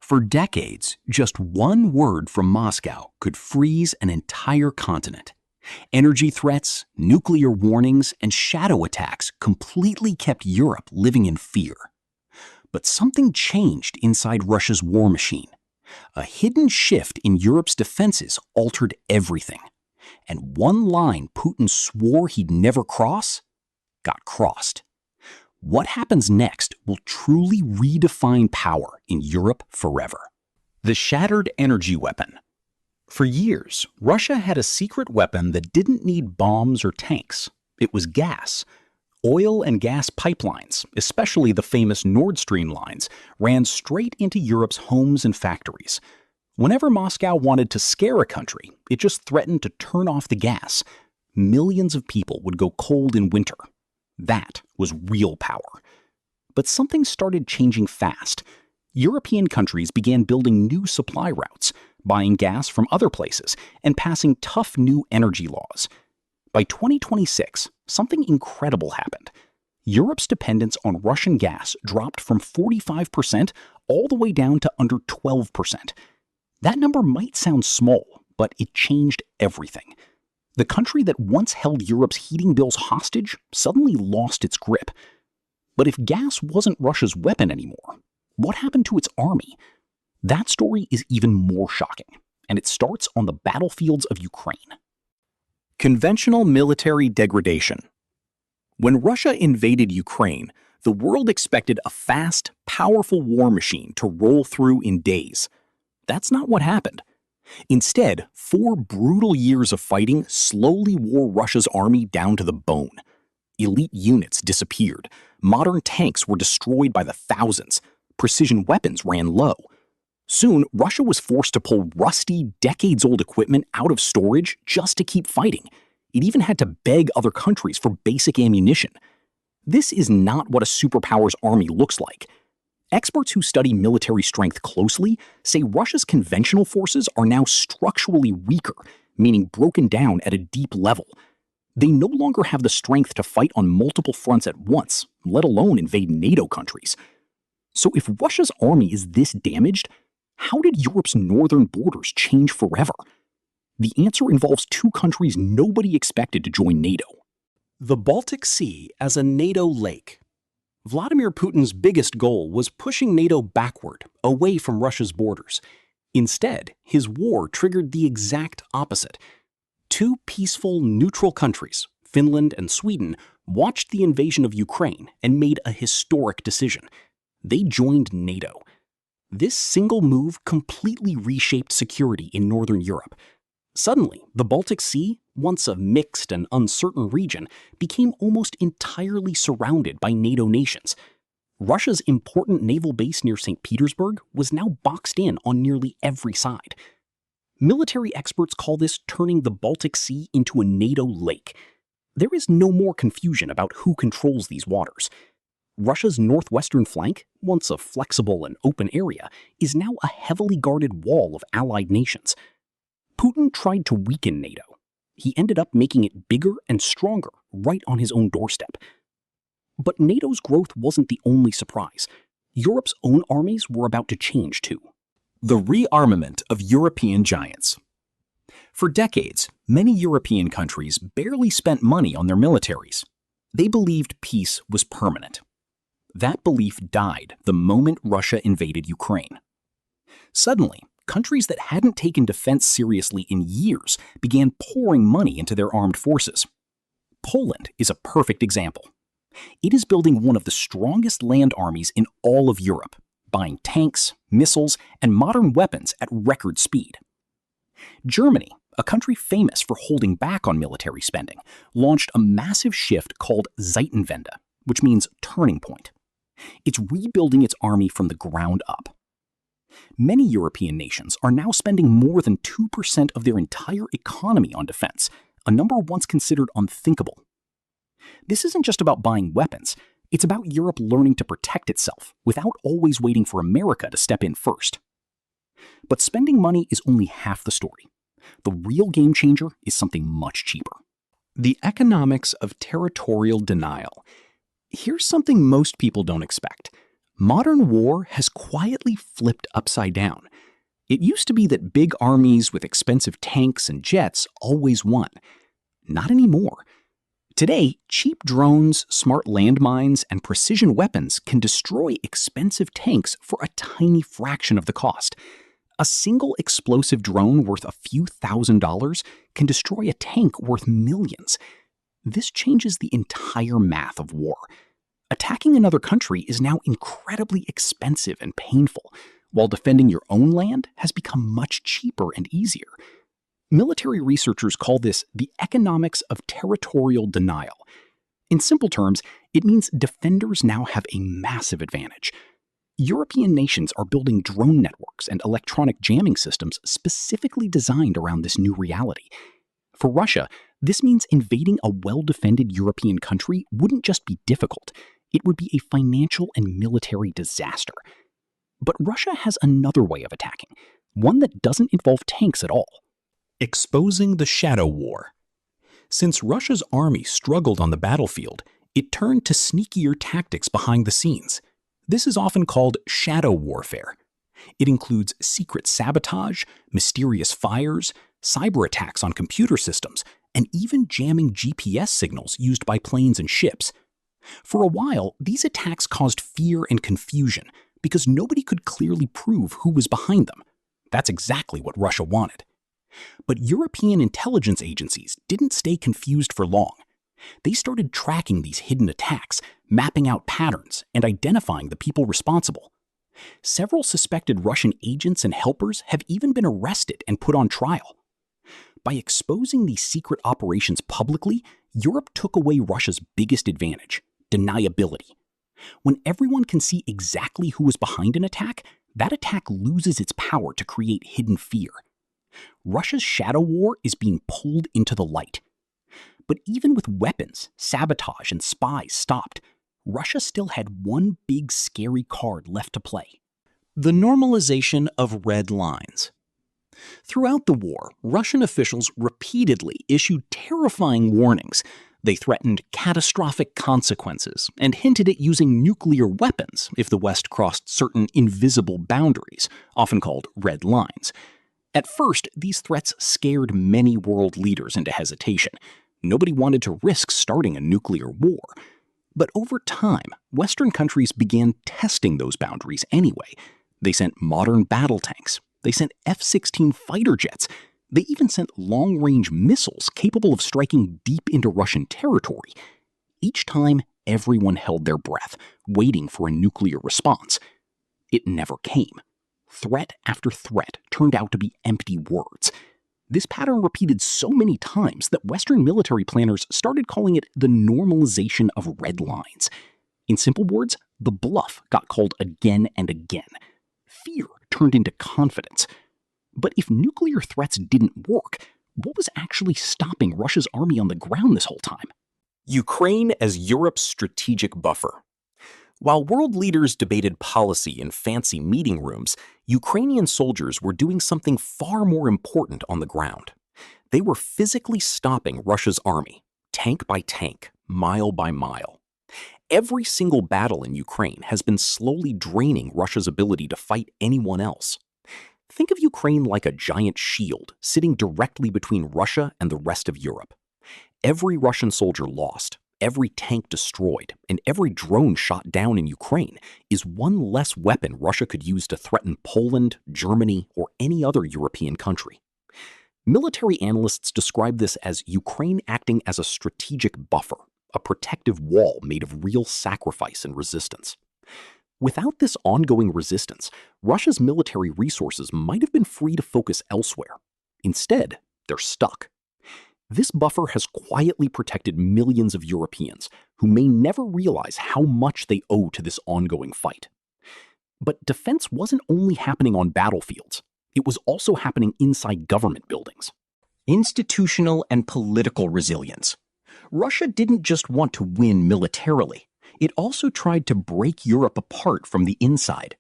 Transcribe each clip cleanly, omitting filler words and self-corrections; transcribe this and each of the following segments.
For decades, just one word from Moscow could freeze an entire continent. Energy threats, nuclear warnings, and shadow attacks completely kept Europe living in fear. But something changed inside Russia's war machine. A hidden shift in Europe's defenses altered everything. And one line Putin swore he'd never cross got crossed. What happens next will truly redefine power in Europe forever. The shattered energy weapon. For years, Russia had a secret weapon that didn't need bombs or tanks. It was gas. Oil and gas pipelines, especially the famous Nord Stream lines, ran straight into Europe's homes and factories. Whenever Moscow wanted to scare a country, it just threatened to turn off the gas. Millions of people would go cold in winter. That was real power. But something started changing fast. European countries began building new supply routes, buying gas from other places, and passing tough new energy laws. By 2026, something incredible happened. Europe's dependence on Russian gas dropped from 45% all the way down to under 12%. That number might sound small, but it changed everything. The country that once held Europe's heating bills hostage suddenly lost its grip. But if gas wasn't Russia's weapon anymore, what happened to its army? That story is even more shocking, and it starts on the battlefields of Ukraine. Conventional military degradation. When Russia invaded Ukraine, the world expected a fast, powerful war machine to roll through in days. That's not what happened. Instead, 4 brutal years of fighting slowly wore Russia's army down to the bone. Elite units disappeared, modern tanks were destroyed by the thousands, precision weapons ran low. Soon, Russia was forced to pull rusty, decades-old equipment out of storage just to keep fighting. It even had to beg other countries for basic ammunition. This is not what a superpower's army looks like. Experts who study military strength closely say Russia's conventional forces are now structurally weaker, meaning broken down at a deep level. They no longer have the strength to fight on multiple fronts at once, let alone invade NATO countries. So if Russia's army is this damaged, how did Europe's northern borders change forever? The answer involves 2 countries nobody expected to join NATO. The Baltic Sea as a NATO lake. Vladimir Putin's biggest goal was pushing NATO backward, away from Russia's borders. Instead, his war triggered the exact opposite. 2 peaceful, neutral countries, Finland and Sweden, watched the invasion of Ukraine and made a historic decision. They joined NATO. This single move completely reshaped security in Northern Europe. Suddenly, the Baltic Sea, once a mixed and uncertain region, became almost entirely surrounded by NATO nations. Russia's important naval base near St. Petersburg was now boxed in on nearly every side. Military experts call this turning the Baltic Sea into a NATO lake. There is no more confusion about who controls these waters. Russia's northwestern flank, once a flexible and open area, is now a heavily guarded wall of allied nations. Putin tried to weaken NATO. He ended up making it bigger and stronger right on his own doorstep. But NATO's growth wasn't the only surprise. Europe's own armies were about to change too. The rearmament of European giants. For decades, many European countries barely spent money on their militaries. They believed peace was permanent. That belief died the moment Russia invaded Ukraine. Suddenly, countries that hadn't taken defense seriously in years began pouring money into their armed forces. Poland is a perfect example. It is building one of the strongest land armies in all of Europe, buying tanks, missiles, and modern weapons at record speed. Germany, a country famous for holding back on military spending, launched a massive shift called Zeitenwende, which means turning point. It's rebuilding its army from the ground up. Many European nations are now spending more than 2% of their entire economy on defense, a number once considered unthinkable. This isn't just about buying weapons, it's about Europe learning to protect itself without always waiting for America to step in first. But spending money is only half the story. The real game changer is something much cheaper. The economics of territorial denial. Here's something most people don't expect. Modern war has quietly flipped upside down. It used to be that big armies with expensive tanks and jets always won. Not anymore. Today, cheap drones, smart landmines, and precision weapons can destroy expensive tanks for a tiny fraction of the cost. A single explosive drone worth a few $1,000s can destroy a tank worth millions. This changes the entire math of war. Attacking another country is now incredibly expensive and painful, while defending your own land has become much cheaper and easier. Military researchers call this the economics of territorial denial. In simple terms, it means defenders now have a massive advantage. European nations are building drone networks and electronic jamming systems specifically designed around this new reality. For Russia, this means invading a well-defended European country wouldn't just be difficult, it would be a financial and military disaster. But Russia has another way of attacking, one that doesn't involve tanks at all. Exposing the shadow war. Since Russia's army struggled on the battlefield, it turned to sneakier tactics behind the scenes. This is often called shadow warfare. It includes secret sabotage, mysterious fires, cyber attacks on computer systems, and even jamming GPS signals used by planes and ships. For a while, these attacks caused fear and confusion because nobody could clearly prove who was behind them. That's exactly what Russia wanted. But European intelligence agencies didn't stay confused for long. They started tracking these hidden attacks, mapping out patterns, and identifying the people responsible. Several suspected Russian agents and helpers have even been arrested and put on trial. By exposing these secret operations publicly, Europe took away Russia's biggest advantage: deniability. When everyone can see exactly who was behind an attack, that attack loses its power to create hidden fear. Russia's shadow war is being pulled into the light. But even with weapons, sabotage, and spies stopped, Russia still had one big scary card left to play: the normalization of red lines. Throughout the war, Russian officials repeatedly issued terrifying warnings. They threatened catastrophic consequences and hinted at using nuclear weapons if the West crossed certain invisible boundaries, often called red lines. At first, these threats scared many world leaders into hesitation. Nobody wanted to risk starting a nuclear war. But over time, Western countries began testing those boundaries anyway. They sent modern battle tanks. They sent F-16 fighter jets. They even sent long-range missiles capable of striking deep into Russian territory. Each time, everyone held their breath, waiting for a nuclear response. It never came. Threat after threat turned out to be empty words. This pattern repeated so many times that Western military planners started calling it the normalization of red lines. In simple words, the bluff got called again and again. Fear turned into confidence. But if nuclear threats didn't work, what was actually stopping Russia's army on the ground this whole time? Ukraine as Europe's strategic buffer. While world leaders debated policy in fancy meeting rooms, Ukrainian soldiers were doing something far more important on the ground. They were physically stopping Russia's army, tank by tank, mile by mile. Every single battle in Ukraine has been slowly draining Russia's ability to fight anyone else. Think of Ukraine like a giant shield sitting directly between Russia and the rest of Europe. Every Russian soldier lost, every tank destroyed, and every drone shot down in Ukraine is one less weapon Russia could use to threaten Poland, Germany, or any other European country. Military analysts describe this as Ukraine acting as a strategic buffer, a protective wall made of real sacrifice and resistance. Without this ongoing resistance, Russia's military resources might have been free to focus elsewhere. Instead, they're stuck. This buffer has quietly protected millions of Europeans who may never realize how much they owe to this ongoing fight. But defense wasn't only happening on battlefields. It was also happening inside government buildings. Institutional and political resilience. Russia didn't just want to win militarily. It also tried to break Europe apart from the inside.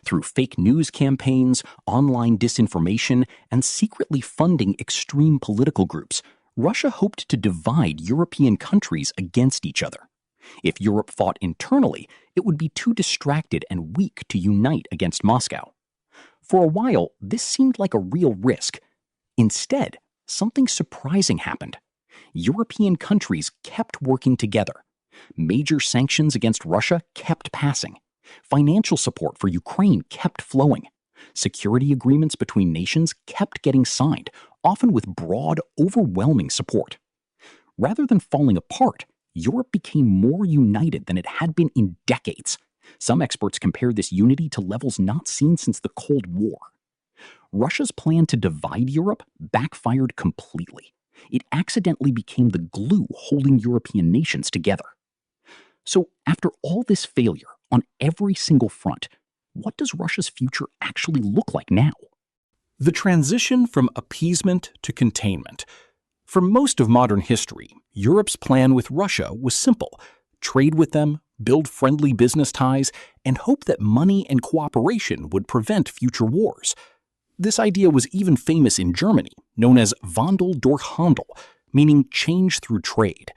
Through fake news campaigns, online disinformation, and secretly funding extreme political groups, Russia hoped to divide European countries against each other. If Europe fought internally, it would be too distracted and weak to unite against Moscow. For a while, this seemed like a real risk. Instead, something surprising happened. European countries kept working together. Major sanctions against Russia kept passing. Financial support for Ukraine kept flowing. Security agreements between nations kept getting signed, often with broad, overwhelming support. Rather than falling apart, Europe became more united than it had been in decades. Some experts compared this unity to levels not seen since the Cold War. Russia's plan to divide Europe backfired completely. It accidentally became the glue holding European nations together. So, after all this failure on every single front, what does Russia's future actually look like now? The transition from appeasement to containment. For most of modern history, Europe's plan with Russia was simple: trade with them, build friendly business ties, and hope that money and cooperation would prevent future wars. This idea was even famous in Germany, known as Wandel durch Handel, meaning change through trade.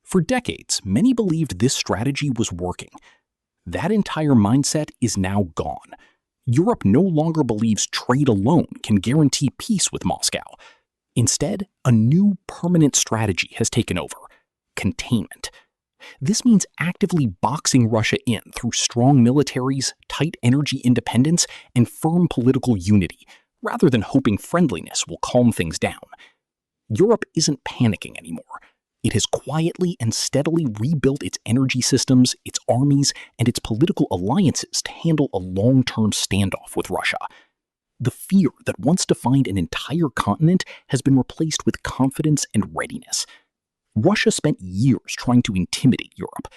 For decades, many believed this strategy was working. That entire mindset is now gone. Europe no longer believes trade alone can guarantee peace with Moscow. Instead, a new permanent strategy has taken over: containment. This means actively boxing Russia in through strong militaries, tight energy independence, and firm political unity, rather than hoping friendliness will calm things down. Europe isn't panicking anymore. It has quietly and steadily rebuilt its energy systems, its armies, and its political alliances to handle a long-term standoff with Russia. The fear that once defined an entire continent has been replaced with confidence and readiness. Russia spent years trying to intimidate Europe.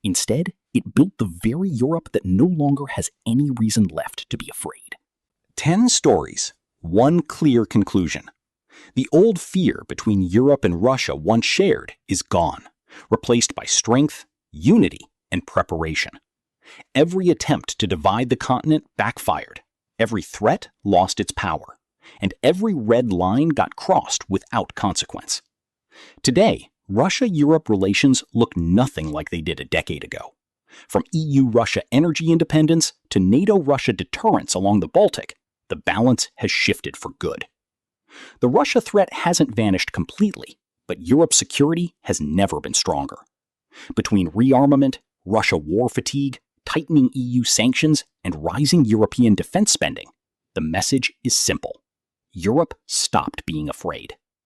Instead, it built the very Europe that no longer has any reason left to be afraid. 10 stories, one clear conclusion. The old fear between Europe and Russia once shared is gone, replaced by strength, unity, and preparation. Every attempt to divide the continent backfired. Every threat lost its power, and every red line got crossed without consequence. Today, Russia-Europe relations look nothing like they did a decade ago. From EU-Russia energy independence to NATO-Russia deterrence along the Baltic, the balance has shifted for good. The Russia threat hasn't vanished completely, but Europe's security has never been stronger. Between rearmament, Russia war fatigue, tightening EU sanctions, and rising European defense spending, the message is simple: Europe stopped being afraid.